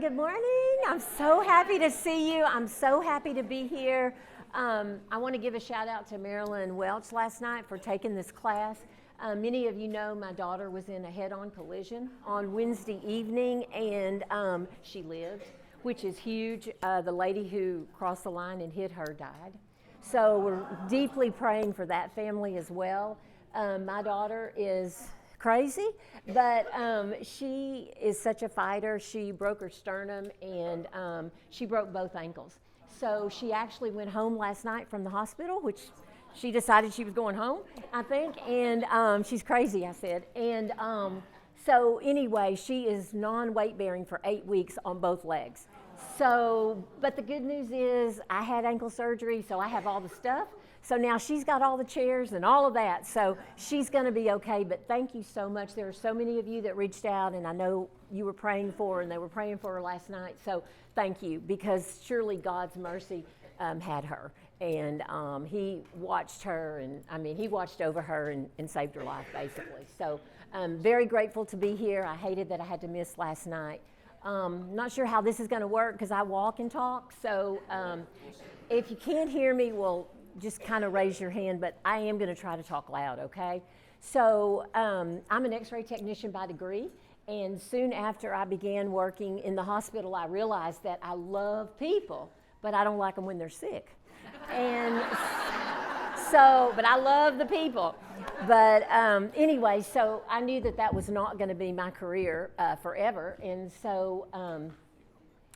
good morning. I'm so happy to see you. I'm so happy to be here. I want to give a shout out to Marilyn Welch last night for taking this class. Many of you know my daughter was in a head-on collision on Wednesday evening, and she lived, which is huge. The lady who crossed the line and hit her died. So we're deeply praying for that family as well. My daughter is crazy, but she is such a fighter. She broke her sternum and she broke both ankles. So she actually went home last night from the hospital, which she decided she was going home, I think, and she's crazy, I said. And so anyway, she is non-weight bearing for 8 weeks on both legs. So, but the good news is I had ankle surgery, so I have all the stuff. So now she's got all the chairs and all of that, so she's going to be okay. But thank you so much. There are so many of you that reached out, and I know you were praying for her, and they were praying for her last night. So thank you, because surely God's mercy had her, and he watched her, and I mean, he watched over her and saved her life, basically. So I'm very grateful to be here. I hated that I had to miss last night. Not sure how this is going to work because I walk and talk, so if you can't hear me, well, just kind of raise your hand, but I am going to try to talk loud, okay? So I'm an x-ray technician by degree, and soon after I began working in the hospital, I realized that I love people, but I don't like them when they're sick. And so, but I love the people. But anyway, so I knew that that was not going to be my career forever, and so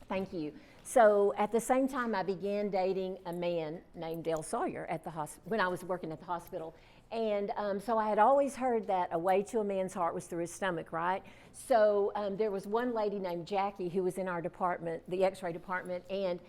thank you. So at the same time, I began dating a man named Teri Sawyer at the when I was working at the hospital. And so I had always heard that a way to a man's heart was through his stomach, right? So there was one lady named Jackie who was in our department, the x-ray department, and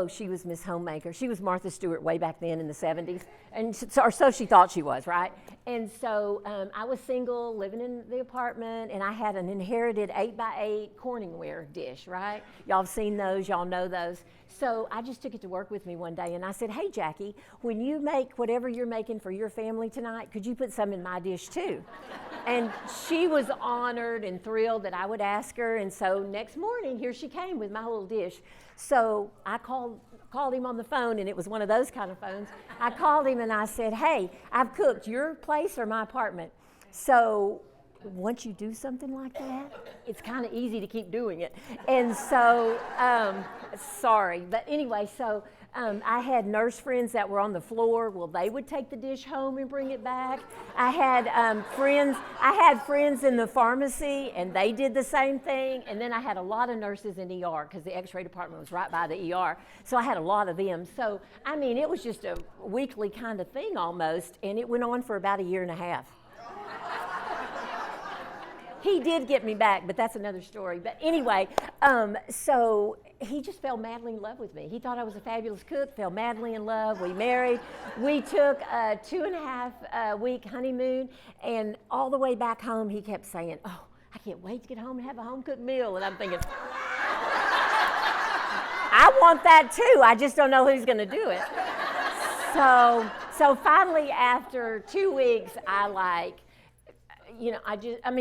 she was Miss Homemaker. She was Martha Stewart way back then in the 70s, and or so she thought she was, right? And so I was single, living in the apartment, and I had an inherited 8x8 Corningware dish, right? Y'all have seen those, y'all know those. So I just took it to work with me one day, and I said, hey, Jackie, when you make whatever you're making for your family tonight, could you put some in my dish too? And she was honored and thrilled that I would ask her, and so next morning, here she came with my little dish. So I called him on the phone, and it was one of those kind of phones. I called him and I said, hey, I've cooked your place or my apartment. So once you do something like that, it's kind of easy to keep doing it. And so, sorry, but anyway, so I had nurse friends that were on the floor. Well, they would take the dish home and bring it back. I had friends in the pharmacy, and they did the same thing. And then I had a lot of nurses in ER because the x-ray department was right by the ER. So I had a lot of them. So, I mean, it was just a weekly kind of thing almost, and it went on for about 1.5 years. He did get me back, but that's another story. But anyway, so he just fell madly in love with me. He thought I was a fabulous cook, fell madly in love. We married. We took a 2.5 week honeymoon, and all the way back home, he kept saying, oh, I can't wait to get home and have a home-cooked meal. And I'm thinking, I want that too. I just don't know who's going to do it. So finally, after 2 weeks,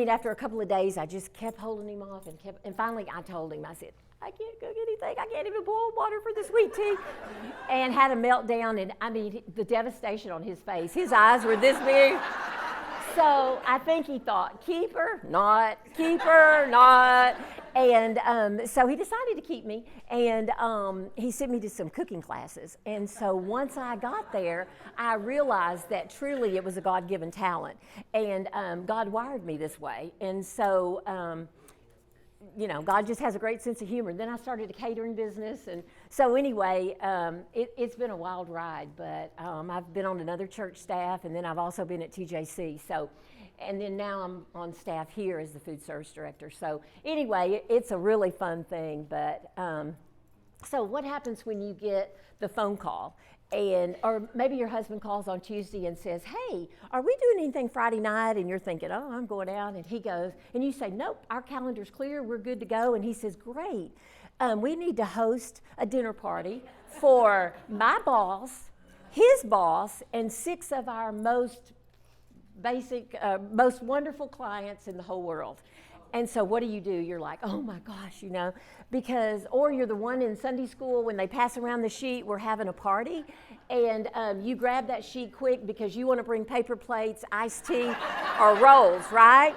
after a couple of days, I just kept holding him off and finally I told him, I said, I can't cook anything. I can't even boil water for the sweet tea. And had a meltdown, and I mean, the devastation on his face. His eyes were this big. So I think he thought, keep her, not. And so he decided to keep me, and he sent me to some cooking classes. And so once I got there, I realized that truly it was a God-given talent, and God wired me this way. And so, God just has a great sense of humor. Then I started a catering business, and so anyway, it's been a wild ride, but I've been on another church staff, and then I've also been at TJC. So, and then now I'm on staff here as the food service director. So anyway, it's a really fun thing. But so what happens when you get the phone call? Or maybe your husband calls on Tuesday and says, hey, are we doing anything Friday night? And you're thinking, oh, I'm going out. And he goes, and you say, nope, our calendar's clear, we're good to go. And he says, great, we need to host a dinner party for my boss, his boss, and 6 of our most basic, most wonderful clients in the whole world. And so what do? You're like, oh my gosh, because, or you're the one in Sunday school when they pass around the sheet, we're having a party, and you grab that sheet quick because you want to bring paper plates, iced tea, or rolls, right?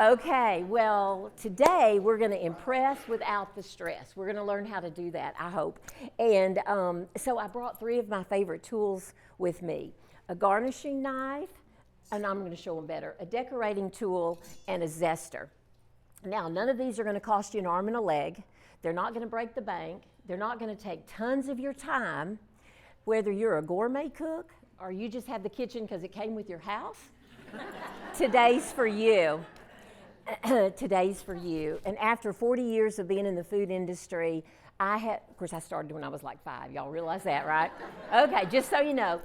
Okay, well, today we're going to impress without the stress. We're going to learn how to do that, I hope. And so I brought 3 of my favorite tools with me: a garnishing knife, and I'm going to show them better, a decorating tool, and a zester. Now, none of these are going to cost you an arm and a leg. They're not going to break the bank. They're not going to take tons of your time. Whether you're a gourmet cook or you just have the kitchen because it came with your house, today's for you. Today's for you. And after 40 years of being in the food industry, of course I started when I was like 5. Y'all realize that, right? Okay, just so you know,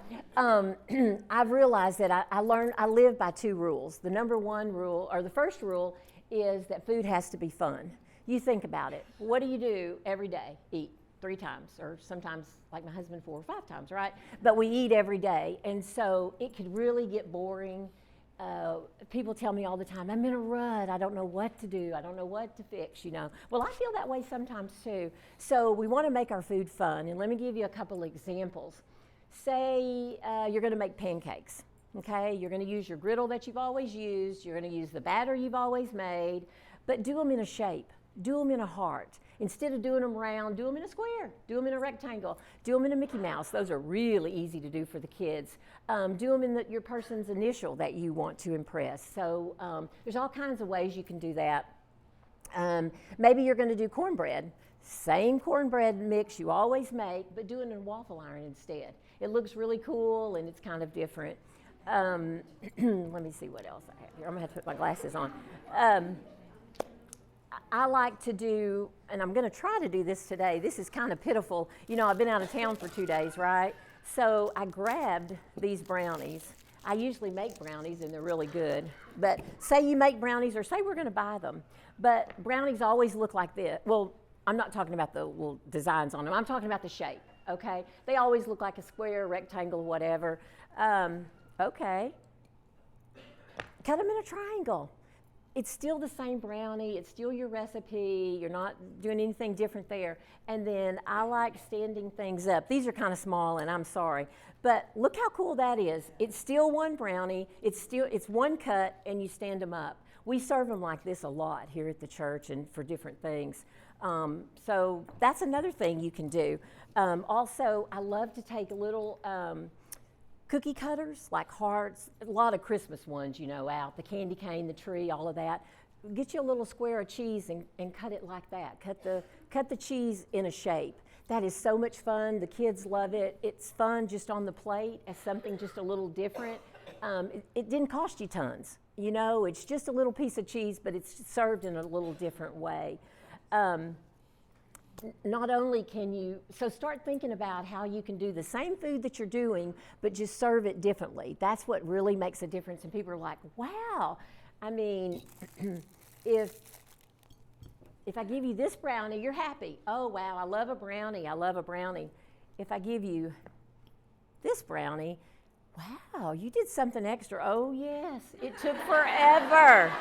I've realized that I live by 2 rules. The number 1 rule, or the first rule, is that food has to be fun. You think about it. What do you do every day? Eat 3 times, or sometimes, like my husband, 4 or 5 times, right? But we eat every day, and so it could really get boring. People tell me all the time, I'm in a rut, I don't know what to do, I don't know what to fix, Well, I feel that way sometimes too. So we want to make our food fun, and let me give you a couple examples. Say you're going to make pancakes, okay? You're going to use your griddle that you've always used, you're going to use the batter you've always made, but do them in a shape, do them in a heart. Instead of doing them round, do them in a square, do them in a rectangle, do them in a Mickey Mouse. Those are really easy to do for the kids. Do them in your person's initial that you want to impress. So there's all kinds of ways you can do that. Maybe you're going to do cornbread. Same cornbread mix you always make, but do it in a waffle iron instead. It looks really cool and it's kind of different. Let me see what else I have here. I'm going to have to put my glasses on. I like to do, and I'm going to try to do this today. This is kind of pitiful. I've been out of town for 2 days, right? So I grabbed these brownies. I usually make brownies, and they're really good. But say you make brownies, or say we're going to buy them. But brownies always look like this. Well, I'm not talking about the little designs on them. I'm talking about the shape, okay? They always look like a square, rectangle, whatever. Okay. Cut them in a triangle. It's still the same brownie, it's still your recipe, you're not doing anything different there. And then I like standing things up. These are kind of small, and I'm sorry, but look how cool that is. It's still one brownie, it's one cut, and you stand them up. We serve them like this a lot here at the church and for different things. So that's another thing you can do. Also, I love to take little cookie cutters, like hearts, a lot of Christmas ones, out, the candy cane, the tree, all of that. Get you a little square of cheese and cut it like that. Cut the cheese in a shape. That is so much fun. The kids love it. It's fun just on the plate as something just a little different. It didn't cost you tons. It's just a little piece of cheese, but it's served in a little different way. Not only can you, so start thinking about how you can do the same food that you're doing, but just serve it differently. That's what really makes a difference. And people are like, wow. I mean, if I give you this brownie, you're happy. Oh, wow, I love a brownie. I love a brownie. If I give you this brownie, wow, you did something extra. Oh, yes, it took forever.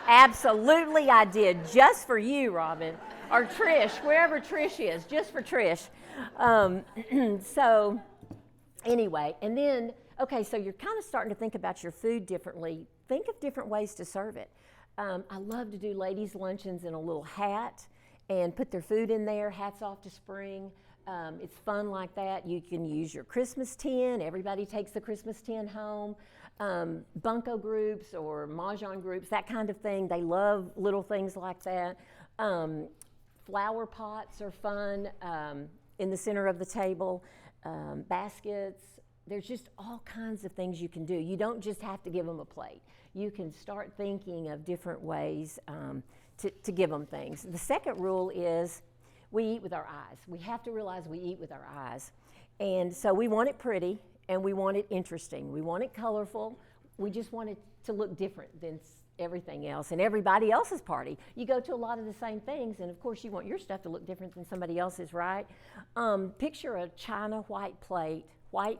Absolutely, I did, just for you, Robin. Or Trish, wherever Trish is, just for Trish. So anyway, and then, okay, so you're kind of starting to think about your food differently. Think of different ways to serve it. I love to do ladies' luncheons in a little hat and put their food in there, hats off to spring. It's fun like that. You can use your Christmas tin. Everybody takes the Christmas tin home. Bunko groups or Mahjong groups, that kind of thing. They love little things like that. Flower pots are fun in the center of the table. Baskets. There's just all kinds of things you can do. You don't just have to give them a plate. You can start thinking of different ways to give them things. The second rule is we eat with our eyes. We have to realize we eat with our eyes. And so we want it pretty and we want it interesting. We want it colorful. We just want it to look different than everything else and everybody else's party. You go to a lot of the same things, and of course you want your stuff to look different than somebody else's, right? Picture a china white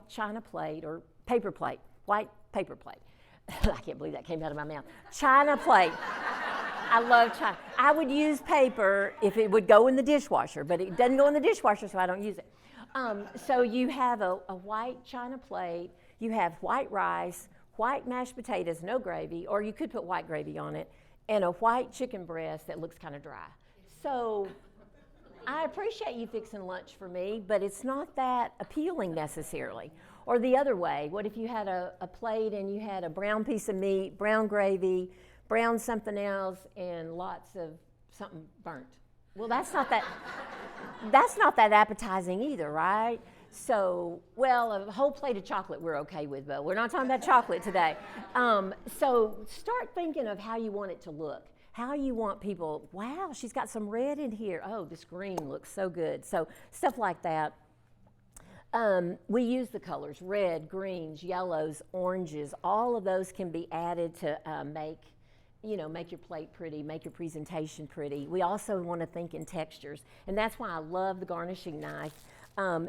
china plate or paper plate, white paper plate. I can't believe that came out of my mouth. China plate. I love China. I would use paper if it would go in the dishwasher, but it doesn't go in the dishwasher, so I don't use it. So you have a white China plate, you have white rice, white mashed potatoes, no gravy, or you could put white gravy on it, and a white chicken breast that looks kind of dry. So I appreciate you fixing lunch for me, but it's not that appealing necessarily. Or the other way, what if you had a plate and you had a brown piece of meat, brown gravy, brown something else, and lots of something burnt? Well, that's not that appetizing either, right? So, well, a whole plate of chocolate we're okay with, but we're not talking about chocolate today. So start thinking of how you want it to look. How you want people, wow, she's got some red in here. Oh, this green looks so good. So stuff like that. We use the colors, red, greens, yellows, oranges. All of those can be added to make your plate pretty, make your presentation pretty. We also want to think in textures, and that's why I love the garnishing knife.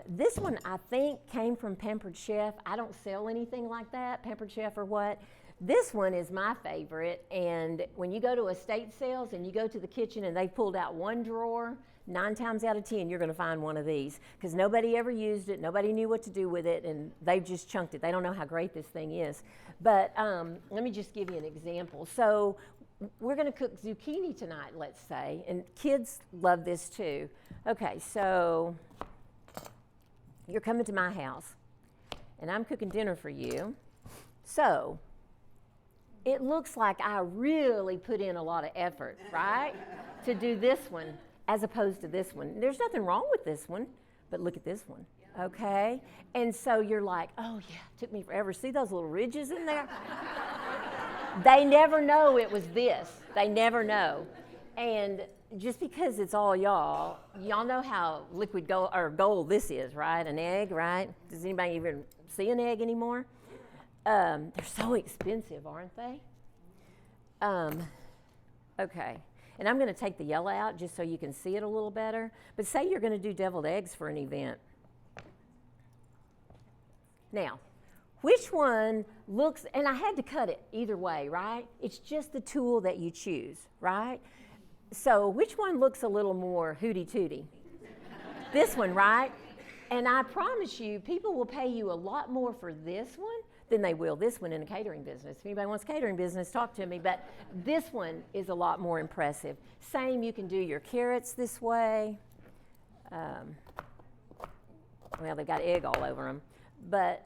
This one, I think, came from Pampered Chef. I don't sell anything like that, Pampered Chef or what. This one is my favorite, and when you go to estate sales and you go to the kitchen and they've pulled out one drawer, 9 times out of 10 you're going to find one of these, because nobody ever used it, nobody knew what to do with it, and they've just chunked it. They don't know how great this thing is. But let me just give you an example. So we're going to cook zucchini tonight, let's say, and kids love this too. Okay, so you're coming to my house, and I'm cooking dinner for you. So it looks like I really put in a lot of effort, right, to do this one as opposed to this one. There's nothing wrong with this one, but look at this one, okay? And so you're like, oh yeah, it took me forever. See those little ridges in there? They never know it was this. They never know. And just because it's all y'all know how liquid gold or gold this is, right? An egg, right? Does anybody even see an egg anymore? They're so expensive, aren't they? Okay, and I'm going to take the yellow out just so you can see it a little better. But say you're going to do deviled eggs for an event. Now, which one looks, and I had to cut it either way, right? It's just the tool that you choose, right? So which one looks a little more hooty-tooty? This one, right? And I promise you, people will pay you a lot more for this one than they will this one in a catering business. If anybody wants a catering business, talk to me. But this one is a lot more impressive. Same, you can do your carrots this way. Well, they've got egg all over them. But,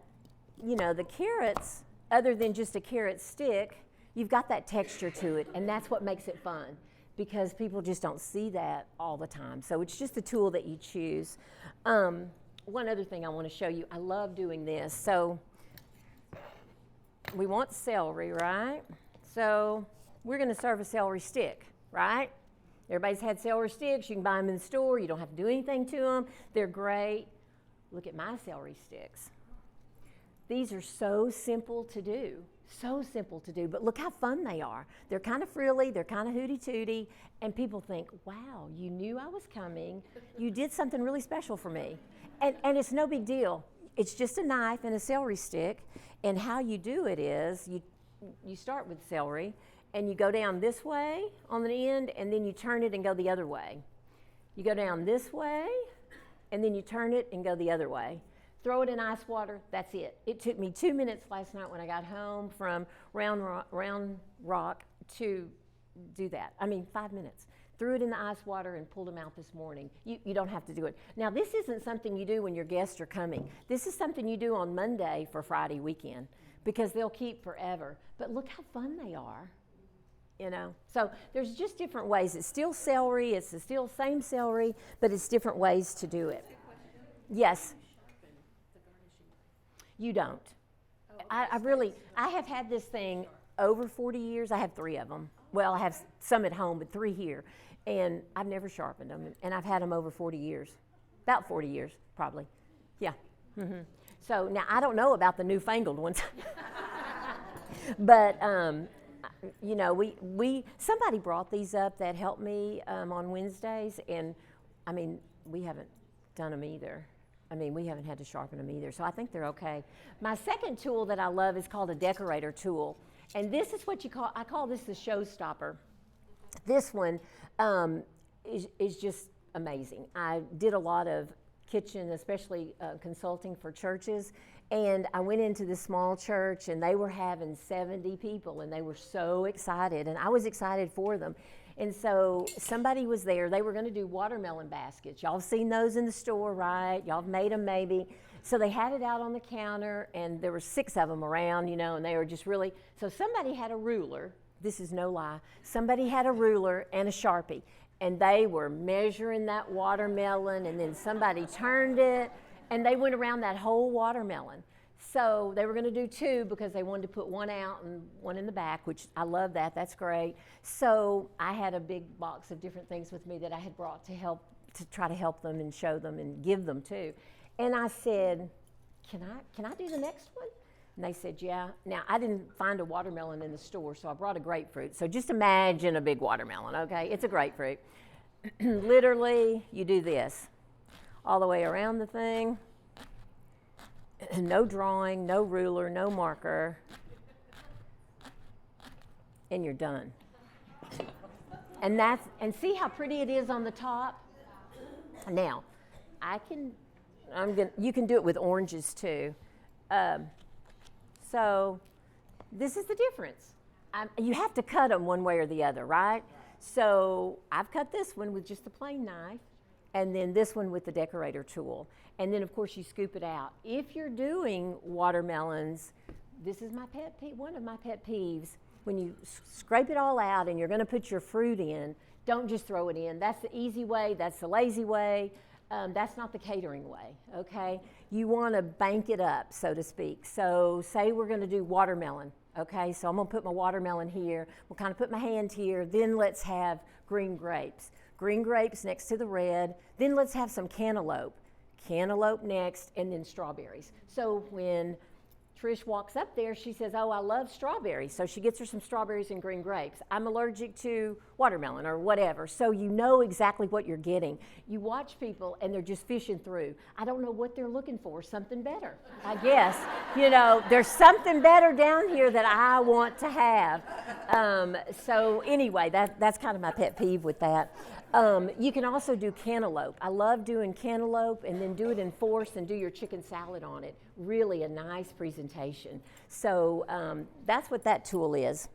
you know, the carrots, other than just a carrot stick, you've got that texture to it, and that's what makes it fun, because people just don't see that all the time. So it's just a tool that you choose. One other thing I want to show you, I love doing this. So we want celery, right? So we're going to serve a celery stick, right? Everybody's had celery sticks. You can buy them in the store. You don't have to do anything to them. They're great. Look at my celery sticks. These are so simple to do. So simple to do, but look how fun they are. They're kind of frilly, they're kind of hooty-tooty, and people think, wow, you knew I was coming. You did something really special for me. And it's no big deal. It's just a knife and a celery stick, and how you do it is you start with celery, and you go down this way on the end, and then you turn it and go the other way. You go down this way, and then you turn it and go the other way. Throw it in ice water, that's it. It took me 2 minutes last night when I got home from Round Rock to do that. 5 minutes. Threw it in the ice water and pulled them out this morning. You don't have to do it. Now, this isn't something you do when your guests are coming. This is something you do on Monday for Friday weekend, because they'll keep forever. But look how fun they are, you know. So there's just different ways. It's still celery, it's still same celery, but it's different ways to do it. Yes. You don't. I have had this thing over 40 years. I have 3 of them. Well, I have some at home, but 3 here. And I've never sharpened them. And I've had them over 40 years. About 40 years, probably. Yeah. Mm-hmm. So now I don't know about the newfangled ones. But, you know, somebody brought these up that helped me on Wednesdays. And, we haven't done them either. We haven't had to sharpen them either, so I think they're okay. My second tool that I love is called a decorator tool. And this is what I call this the showstopper. This one is just amazing. I did a lot of kitchen, especially consulting for churches, and I went into this small church and they were having 70 people and they were so excited, and I was excited for them. And so somebody was there. They were going to do watermelon baskets. Y'all have seen those in the store, right? Y'all have made them maybe. So they had it out on the counter, and there were 6 of them around, and they were just really, so somebody had a ruler. This is no lie. Somebody had a ruler and a Sharpie, and they were measuring that watermelon, and then somebody turned it, and they went around that whole watermelon. So they were going to do 2 because they wanted to put 1 out and 1 in the back, which I love that. That's great. So I had a big box of different things with me that I had brought to try to help them and show them and give them too. And I said, can I do the next one? And they said, yeah. Now, I didn't find a watermelon in the store, so I brought a grapefruit. So just imagine a big watermelon, okay? It's a grapefruit. Literally, you do this all the way around the thing. No drawing, no ruler, no marker. And you're done. And see how pretty it is on the top? Now, you can do it with oranges too. So this is the difference. You have to cut them one way or the other, right? So I've cut this one with just a plain knife, and then this one with the decorator tool. And then of course you scoop it out. If you're doing watermelons, this is one of my pet peeves. When you scrape it all out and you're gonna put your fruit in, don't just throw it in. That's the easy way, that's the lazy way. That's not the catering way, okay? You want to bank it up, so to speak. So say we're going to do watermelon, okay? So I'm going to put my watermelon here. We'll kind of put my hand here. Then let's have green grapes. Green grapes next to the red. Then let's have some cantaloupe. Cantaloupe next, and then strawberries. So when Trish walks up there, she says, oh, I love strawberries. So she gets her some strawberries and green grapes. I'm allergic to watermelon or whatever. So you know exactly what you're getting. You watch people and they're just fishing through. I don't know what they're looking for, something better, I guess. There's something better down here that I want to have. So anyway, that's kind of my pet peeve with that. You can also do cantaloupe. I love doing cantaloupe, and then do it in force and do your chicken salad on it. Really a nice presentation. So that's what that tool is.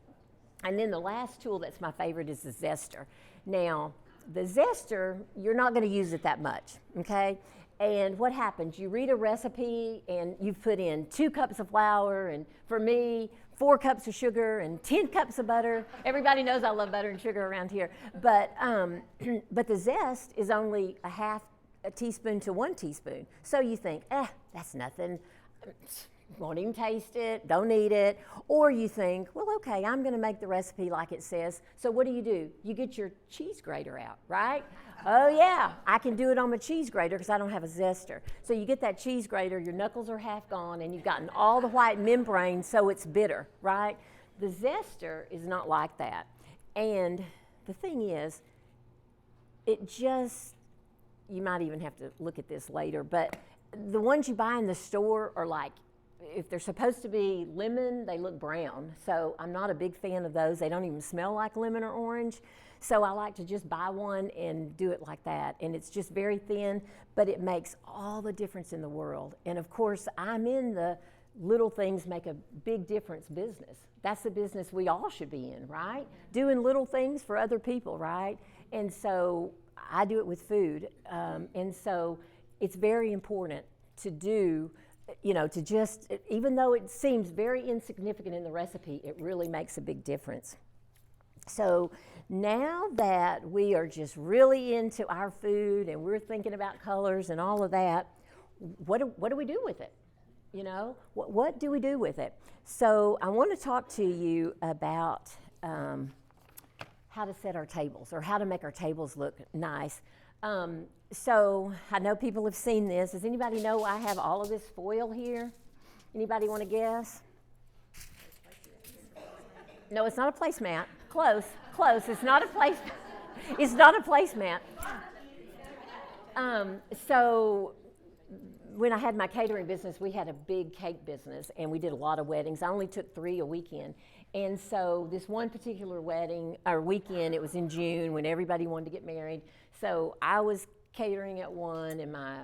And then the last tool that's my favorite is the zester. Now, the zester, you're not going to use it that much, okay? And what happens? You read a recipe and you've put in 2 cups of flour, and for me, 4 cups of sugar and 10 cups of butter. Everybody knows I love butter and sugar around here. But the zest is only a teaspoon to 1 teaspoon. So you think, that's nothing. Won't even taste it, don't eat it. Or you think, well, okay, I'm gonna make the recipe like it says. So what do? You get your cheese grater out, right? Oh yeah, I can do it on my cheese grater because I don't have a zester. So you get that cheese grater, your knuckles are half gone, and you've gotten all the white membrane, so it's bitter, right? The zester is not like that. And the thing is, you might even have to look at this later, but the ones you buy in the store are like, if they're supposed to be lemon, they look brown. So I'm not a big fan of those. They don't even smell like lemon or orange. So I like to just buy one and do it like that. And it's just very thin, but it makes all the difference in the world. And of course, I'm in the little things make a big difference business. That's the business we all should be in, right? Doing little things for other people, right? And so I do it with food. And so it's very important to do, to just, even though it seems very insignificant in the recipe, it really makes a big difference. So now that we are just really into our food and we're thinking about colors and all of that, what do we do with it? What do we do with it? So I want to talk to you about how to set our tables, or how to make our tables look nice. So I know people have seen this. Does anybody know I have all of this foil here? Anybody want to guess? No, it's not a placemat. Close. It's not a placemat. So when I had my catering business, we had a big cake business, and we did a lot of weddings. I only took 3 a weekend. And so this one particular wedding, or weekend, it was in June when everybody wanted to get married. So I was catering at one, and my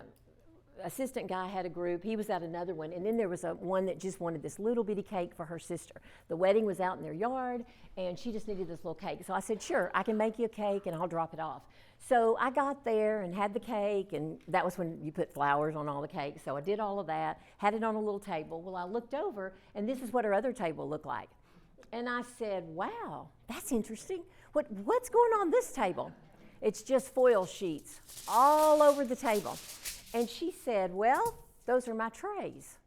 assistant guy had a group. He was at another one, and then there was one that just wanted this little bitty cake for her sister. The wedding was out in their yard, and she just needed this little cake. So I said, sure, I can make you a cake, and I'll drop it off. So I got there and had the cake, and that was when you put flowers on all the cake. So I did all of that, had it on a little table. Well, I looked over, and this is what her other table looked like. And I said, wow, that's interesting. What's going on this table? It's just foil sheets all over the table. And she said, well, those are my trays.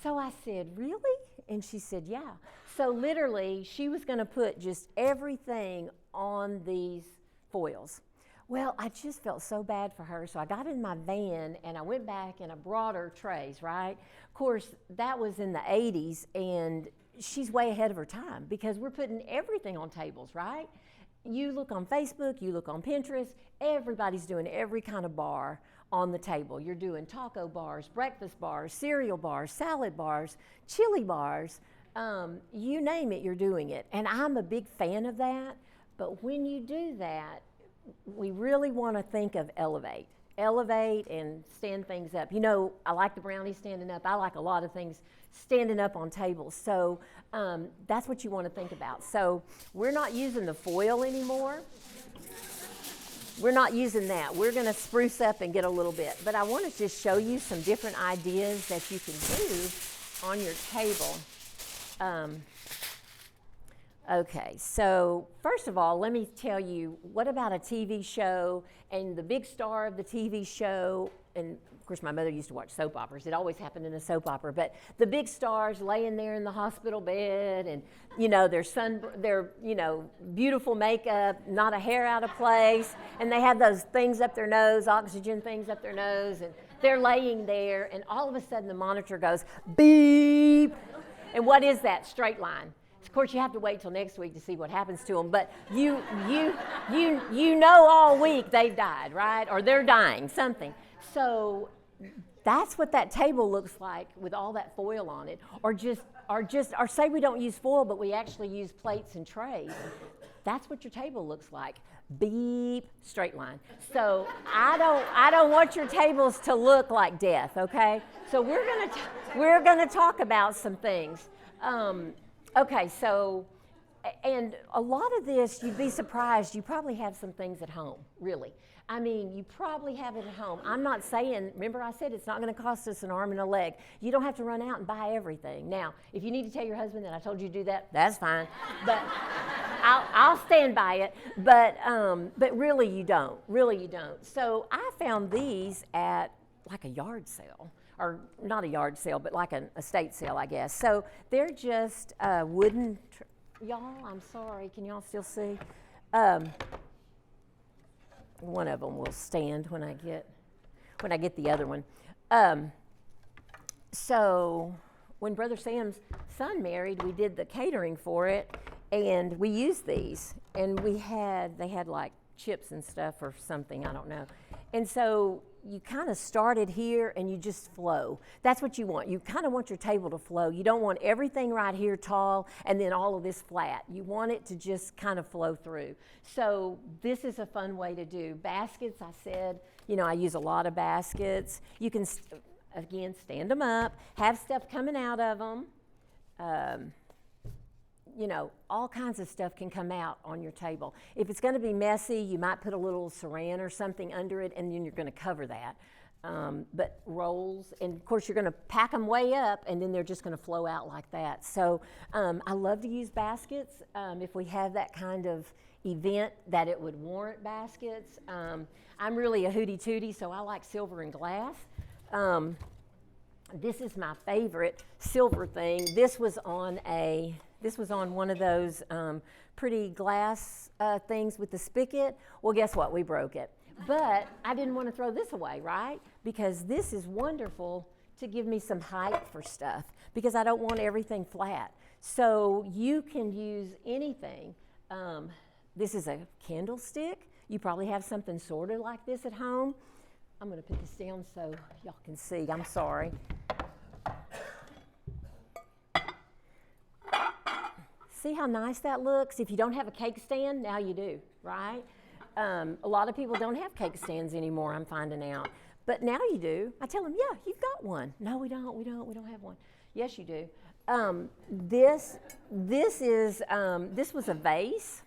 So I said, really? And she said, yeah. So literally, she was going to put just everything on these foils. Well, I just felt so bad for her, so I got in my van and I went back and I brought her trays, right? Of course, that was in the 80s, and she's way ahead of her time because we're putting everything on tables, right? You look on Facebook, you look on Pinterest, everybody's doing every kind of bar on the table. You're doing taco bars, breakfast bars, cereal bars, salad bars, chili bars, you name it, you're doing it. And I'm a big fan of that, but when you do that, we really want to think of elevate and stand things up. You know, I like the brownies standing up. I like a lot of things standing up on tables. So that's what you want to think about. So we're not using the foil anymore. We're not using that. We're going to spruce up and get a little bit. But I want to just show you some different ideas that you can do on your table. Okay, so first of all, let me tell you, what about a TV show and the big star of the TV show, and of course my mother used to watch soap operas. It always happened in a soap opera, but the big stars laying there in the hospital bed and, you know, their beautiful makeup, not a hair out of place, and they have those things up their nose, oxygen things up their nose, and they're laying there, and all of a sudden the monitor goes, beep, and what is that? Straight line. Of course, you have to wait till next week to see what happens to them, but you know all week they've died, right? Or they're dying, something. So that's what that table looks like with all that foil on it. Or say we don't use foil, but we actually use plates and trays. That's what your table looks like. Beep, straight line. So I don't want your tables to look like death, okay? So we're gonna talk about some things. Okay, so, and a lot of this, you'd be surprised, you probably have some things at home, really. I mean, you probably have it at home. I'm not saying, remember I said it's not going to cost us an arm and a leg. You don't have to run out and buy everything. Now, if you need to tell your husband that I told you to do that, that's fine. But I'll stand by it. But really you don't. Really you don't. So I found these at like a yard sale. Or not a yard sale, but like an estate sale, I guess. So they're just wooden, y'all, I'm sorry, can y'all still see? One of them will stand when I get the other one. So when Brother Sam's son married, we did the catering for it, and we used these. And they had like chips and stuff or something, I don't know. And so you kind of started here and you just flow. That's what you want. You kind of want your table to flow. You don't want everything right here tall and then all of this flat. You want it to just kind of flow through. So this is a fun way to do. Baskets, I said, I use a lot of baskets. You can, again, stand them up, have stuff coming out of them. All kinds of stuff can come out on your table. If it's going to be messy, you might put a little saran or something under it, and then you're going to cover that. But rolls, and of course you're going to pack them way up, and then they're just going to flow out like that. So I love to use baskets if we have that kind of event that it would warrant baskets. I'm really a hootie tootie, so I like silver and glass. This is my favorite silver thing. This was on one of those pretty glass things with the spigot. Well, guess what? We broke it. But I didn't want to throw this away, right? Because this is wonderful to give me some height for stuff because I don't want everything flat. So you can use anything. This is a candlestick. You probably have something sort of like this at home. I'm going to put this down so y'all can see. I'm sorry. See how nice that looks? If you don't have a cake stand, now you do, right? A lot of people don't have cake stands anymore, I'm finding out. But now you do. I tell them, yeah, you've got one. No, we don't have one. Yes, you do. This was a vase.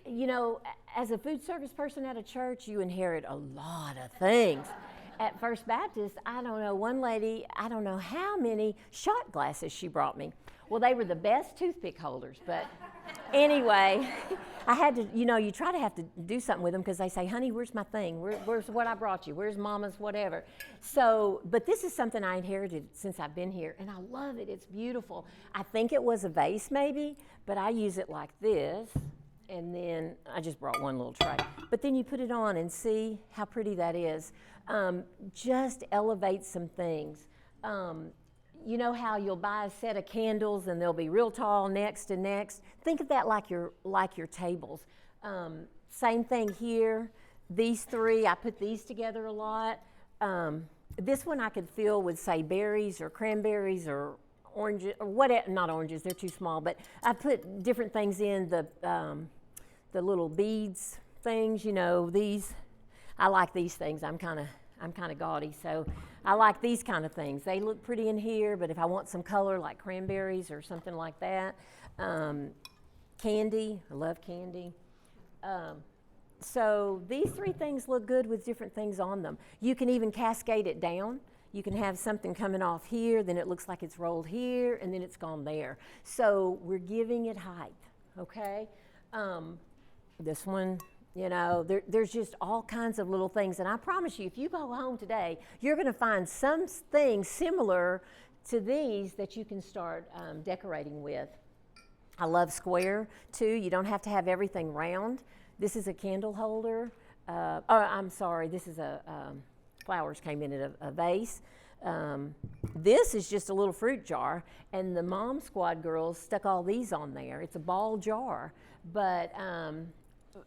You know, as a food service person at a church, you inherit a lot of things. At First Baptist, I don't know, one lady, I don't know how many shot glasses she brought me. Well, they were the best toothpick holders, but anyway, I had to, you know, you try to have to do something with them because they say, honey, where's my thing? Where's what I brought you? Where's mama's whatever? So, but this is something I inherited since I've been here, and I love it. It's beautiful. I think it was a vase maybe, but I use it like this, and then I just brought one little tray. But then you put it on and see how pretty that is. Just elevate some things. You know how you'll buy a set of candles and they'll be real tall next to next? Think of that like your tables. Same thing here. These three, I put these together a lot. This one I could fill with, say, berries or cranberries or oranges, or whatever, not oranges, they're too small, but I put different things in, the little beads things, you know, these. I like these things. I'm kind of gaudy, so I like these kind of things. They look pretty in here, but if I want some color like cranberries or something like that, candy, I love candy. So these three things look good with different things on them. You can even cascade it down. You can have something coming off here, then it looks like it's rolled here, and then it's gone there. So we're giving it height, okay? This one, you know, there's just all kinds of little things. And I promise you, if you go home today, you're going to find some things similar to these that you can start decorating with. I love square, too. You don't have to have everything round. This is a candle holder. I'm sorry, this is flowers came in a vase. This is just a little fruit jar, and the Mom Squad girls stuck all these on there. It's a ball jar, but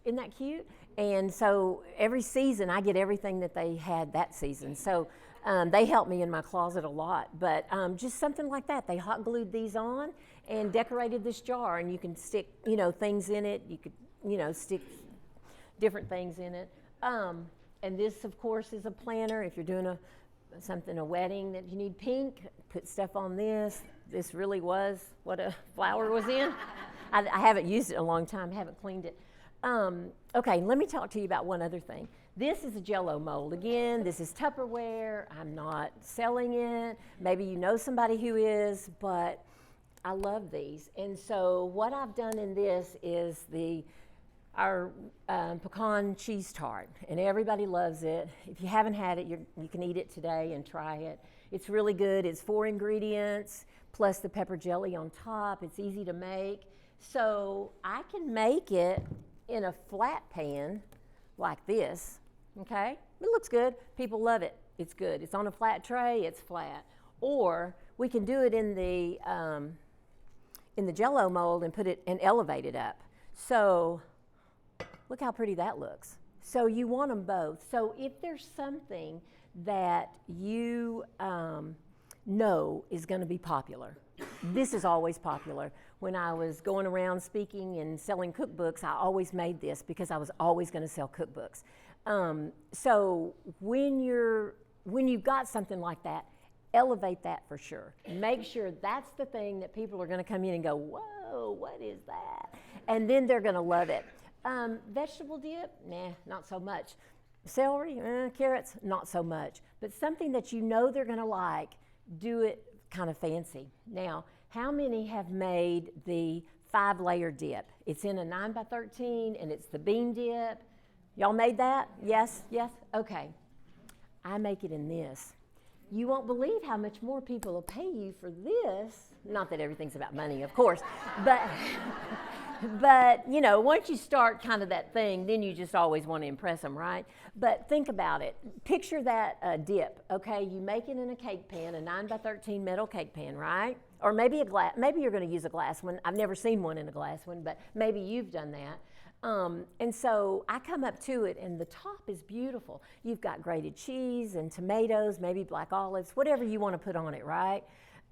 isn't that cute? And so every season I get everything that they had that season. So they help me in my closet a lot, but just something like that. They hot glued these on and decorated this jar, and you can stick, you know, things in it. You could, you know, stick different things in it. And this, of course, is a planner. If you're doing a wedding that you need pink, put stuff on this. This really was what a flower was in. I haven't used it in a long time. I haven't cleaned it. Okay, let me talk to you about one other thing. This is a Jell-O mold. Again, this is Tupperware. I'm not selling it. Maybe you know somebody who is, but I love these. And so what I've done in this is our pecan cheese tart, and everybody loves it. If you haven't had it, you can eat it today and try it. It's really good. It's 4 ingredients plus the pepper jelly on top. It's easy to make. So I can make it in a flat pan like this, okay? It looks good. People love it. It's good. It's on a flat tray. It's flat. Or we can do it in the Jell-O mold and put it and elevate it up. So look how pretty that looks. So you want them both. So if there's something that you know is going to be popular, this is always popular. When I was going around speaking and selling cookbooks, I always made this because I was always going to sell cookbooks. So when you've got something like that, elevate that for sure. Make sure that's the thing that people are going to come in and go, whoa, what is that? And then they're going to love it. Vegetable dip, nah, not so much. Celery, carrots, not so much. But something that you know they're going to like, do it kind of fancy. Now, how many have made the 5-layer dip? It's in a 9x13 and it's the bean dip. Y'all made that? Yes? Yes? Okay. I make it in this. You won't believe how much more people will pay you for this. Not that everything's about money, of course, but you know, once you start kind of that thing, then you just always want to impress them, right? But think about it. Picture that dip, okay? You make it in a cake pan, a 9x13 metal cake pan, right? Or maybe a glass. Maybe you're going to use a glass one. I've never seen one in a glass one, but maybe you've done that. And so I come up to it, and the top is beautiful. You've got grated cheese and tomatoes, maybe black olives, whatever you want to put on it, right?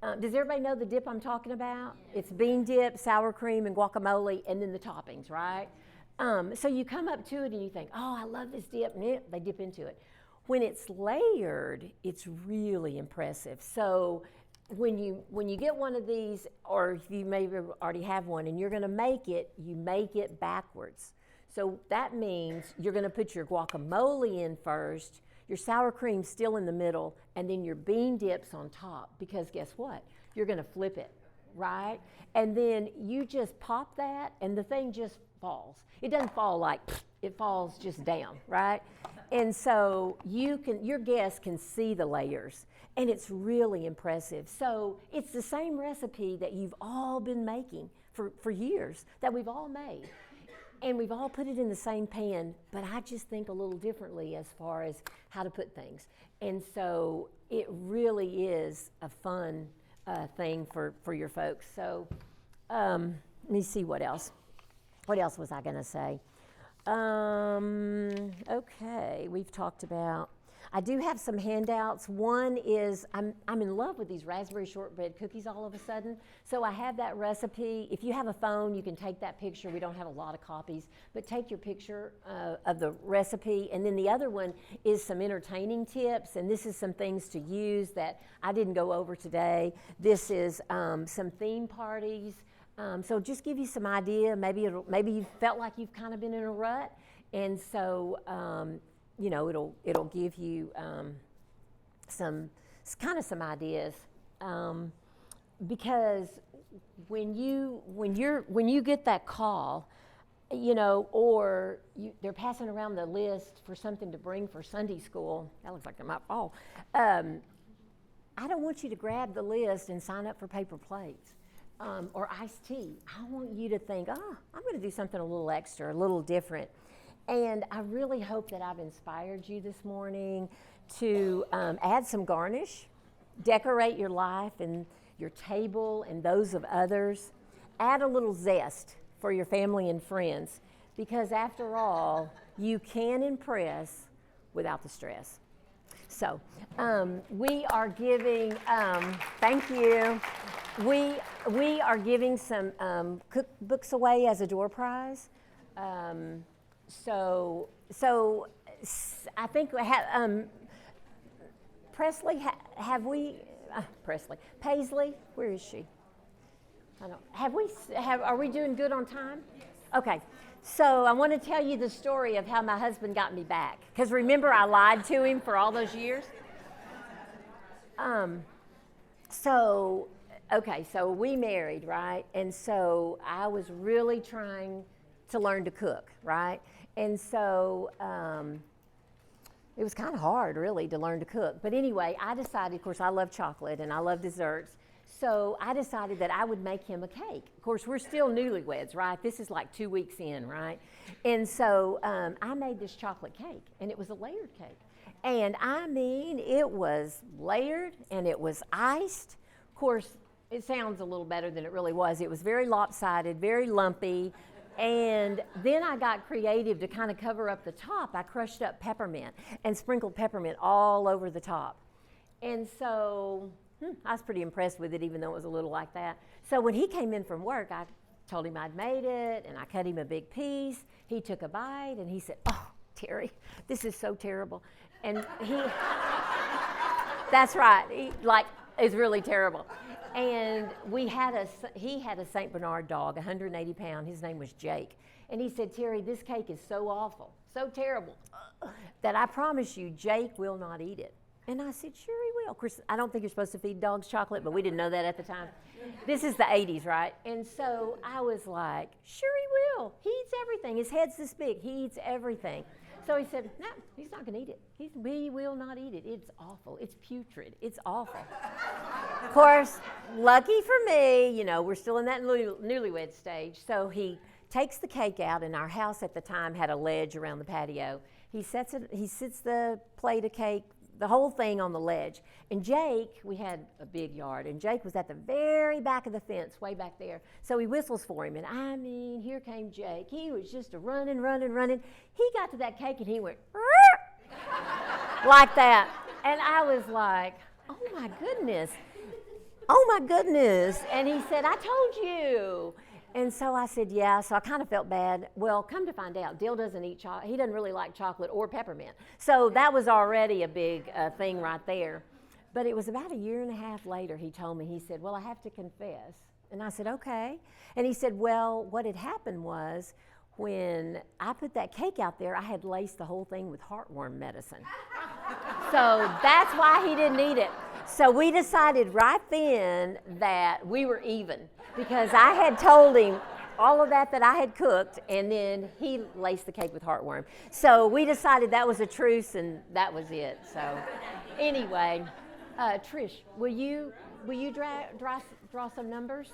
Does everybody know the dip I'm talking about? It's bean dip, sour cream, and guacamole, and then the toppings, right? So you come up to it and you think, oh, I love this dip, and they dip into it. When it's layered, it's really impressive. So when you get one of these, or if you maybe already have one and you're gonna make it, you make it backwards. So that means you're gonna put your guacamole in first, your sour cream still in the middle, and then your bean dips on top, because guess what? You're gonna flip it, right? And then you just pop that and the thing just falls. It doesn't fall like, it falls just down, right? And so your guests can see the layers, and it's really impressive. So it's the same recipe that you've all been making for years, that we've all made. And we've all put it in the same pan, but I just think a little differently as far as how to put things. And so it really is a fun thing for your folks. So let me see what else. What else was I gonna say? Okay, we've talked about, I do have some handouts. One is, I'm in love with these raspberry shortbread cookies all of a sudden. So I have that recipe. If you have a phone, you can take that picture. We don't have a lot of copies, but take your picture of the recipe. And then the other one is some entertaining tips, and this is some things to use that I didn't go over today. This is some theme parties. So just give you some idea. Maybe you felt like you've kind of been in a rut, and so it'll give you some ideas, because when you get that call, or they're passing around the list for something to bring for Sunday school. That looks like it might fall. I don't want you to grab the list and sign up for paper plates. Or iced tea. I want you to think, I'm going to do something a little extra, a little different. And I really hope that I've inspired you this morning to add some garnish, decorate your life and your table and those of others. Add a little zest for your family and friends, because after all, you can impress without the stress. So we are giving, thank you. We are giving some cookbooks away as a door prize. So I think Presley, Paisley, where is she? Are we doing good on time? Yes. Okay. So I want to tell you the story of how my husband got me back. Because remember, I lied to him for all those years? So we married, right? And so I was really trying to learn to cook, right? And so it was kind of hard, really, to learn to cook. But anyway, I decided, of course, I love chocolate and I love desserts. So I decided that I would make him a cake. Of course, we're still newlyweds, right? This is like 2 weeks in, right? And so I made this chocolate cake, and it was a layered cake. And I mean, it was layered and it was iced. Of course, it sounds a little better than it really was. It was very lopsided, very lumpy. And then I got creative to kind of cover up the top. I crushed up peppermint and sprinkled peppermint all over the top. And so I was pretty impressed with it, even though it was a little like that. So when he came in from work, I told him I'd made it, and I cut him a big piece. He took a bite, and he said, "Oh, Teri, this is so terrible." And that's right, it's really terrible. And he had a St. Bernard dog, 180 pound. His name was Jake. And he said, "Teri, this cake is so awful, so terrible, that I promise you Jake will not eat it." And I said, "Sure he will." Of course, I don't think you're supposed to feed dogs chocolate, but we didn't know that at the time. This is the 80s, right? And so I was like, "Sure he will. He eats everything. His head's this big. He eats everything." So he said, "No, he's not going to eat it. He will not eat it. It's awful. It's putrid. It's awful." Of course, lucky for me, we're still in that newlywed stage. So he takes the cake out, and our house at the time had a ledge around the patio. He sits the plate of cake, the whole thing on the ledge. And Jake, we had a big yard, and Jake was at the very back of the fence, way back there. So he whistles for him, and I mean, here came Jake. He was just running. He got to that cake, and he went, like that. And I was like, oh my goodness. And he said, I told you. And so I said, yeah, so I kind of felt bad. Well, come to find out, Dill doesn't eat chocolate. He doesn't really like chocolate or peppermint. So that was already a big thing right there. But it was about a year and a half later, he told me, he said, well, I have to confess. And I said, okay. And he said, well, what had happened was when I put that cake out there, I had laced the whole thing with heartworm medicine. So that's why he didn't eat it. So we decided right then that we were even, because I had told him all of that I had cooked, and then he laced the cake with heartworm. So we decided that was a truce, and that was it. So anyway, Trish, will you draw some numbers?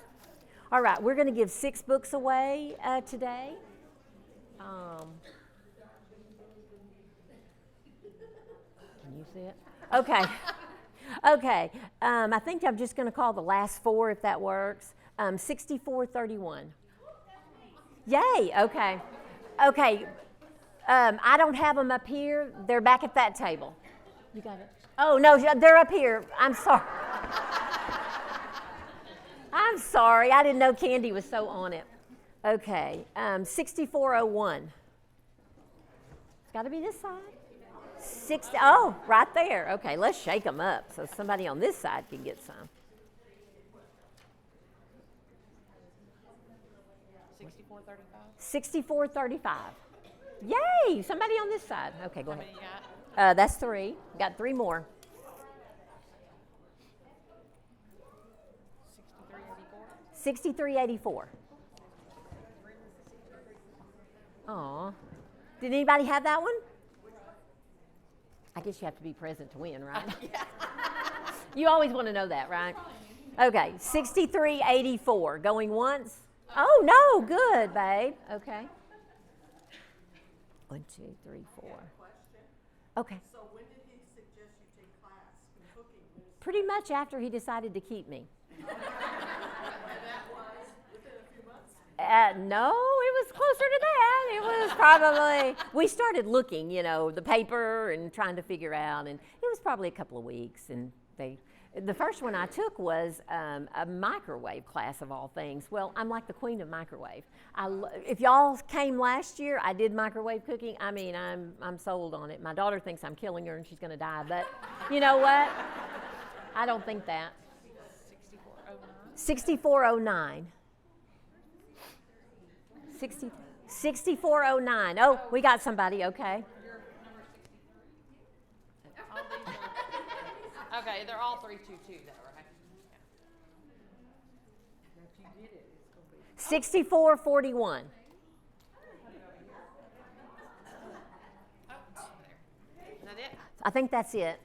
All right, we're going to give 6 books away today. Can you see it? Okay. Okay. I think I'm just going to call the last 4 if that works. 6431. Yay. Okay. Okay. I don't have them up here. They're back at that table. You got it? Oh, no, they're up here. I'm sorry. I'm sorry. I didn't know Candy was so on it. Okay. 6401. It's got to be this side. Oh, right there. Okay, let's shake them up so somebody on this side can get some. 6435. 6435. Yay! Somebody on this side. Okay, go ahead. How many you got? That's 3. Got 3 more. 6384. Aw. Did anybody have that one? I guess you have to be present to win, right? Yeah. You always want to know that, right? Okay, 6384. Going once? Oh, no, good, babe. Okay. 1, 2, 3, 4. Okay. So when did he suggest you take class in cooking? Pretty much after he decided to keep me. And that was within a few months? No, it was closer to that. It was probably, we started looking, the paper and trying to figure out, and it was probably a couple of weeks. And the first one I took was a microwave class of all things. Well, I'm like the queen of microwave. If y'all came last year, I did microwave cooking. I mean, I'm sold on it. My daughter thinks I'm killing her and she's going to die, but you know what? I don't think that. 6409. 6409. Oh, we got somebody. Okay. Okay, they're all 322 though, right? 6441. Is that it? I think that's it.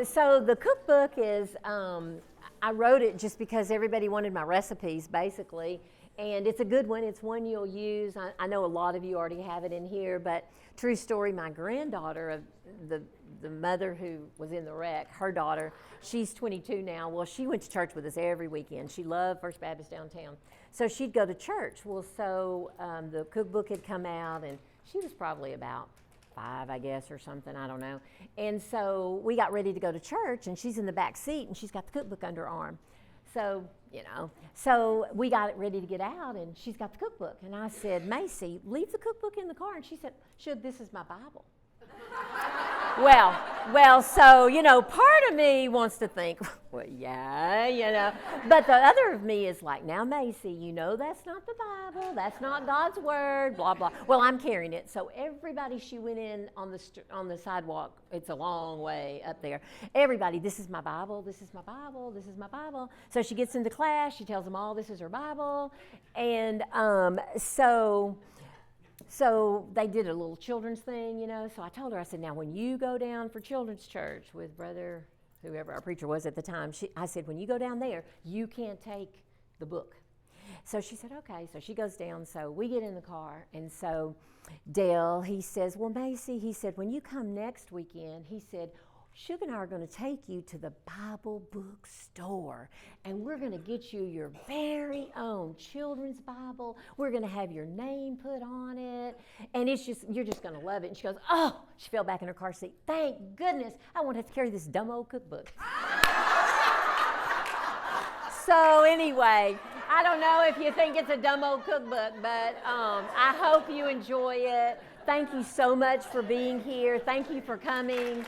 So the cookbook is, I wrote it just because everybody wanted my recipes, basically. And it's a good one. It's one you'll use. I know a lot of you already have it in here, but true story, my granddaughter, the mother who was in the wreck, her daughter, she's 22 now. Well, she went to church with us every weekend. She loved First Baptist downtown. So she'd go to church. Well, so the cookbook had come out, and she was probably about 5, I guess, or something, I don't know. And so we got ready to go to church, and she's in the back seat, and she's got the cookbook under her arm. So, so we got it ready to get out, and she's got the cookbook. And I said, Macy, leave the cookbook in the car. And she said, this is my Bible. Well, so, part of me wants to think, well, yeah, but the other of me is like, now, Macy, that's not the Bible, that's not God's word, blah, blah. Well, I'm carrying it. So everybody, she went in on the sidewalk, it's a long way up there. Everybody, this is my Bible, this is my Bible, this is my Bible. So she gets into class, she tells them all this is her Bible. And so they did a little children's thing, So I told her, I said, now when you go down for children's church with Brother, whoever our preacher was at the time, I said, when you go down there, you can't take the book. So she said, okay. So she goes down. So we get in the car. And so Dale, he says, well, Macy, he said, when you come next weekend, he said, Sugar and I are going to take you to the Bible book store, and we're going to get you your very own children's Bible. We're going to have your name put on it, and you're just going to love it. And she goes, oh, she fell back in her car seat. Thank goodness, I won't have to carry this dumb old cookbook. So anyway, I don't know if you think it's a dumb old cookbook, but I hope you enjoy it. Thank you so much for being here. Thank you for coming.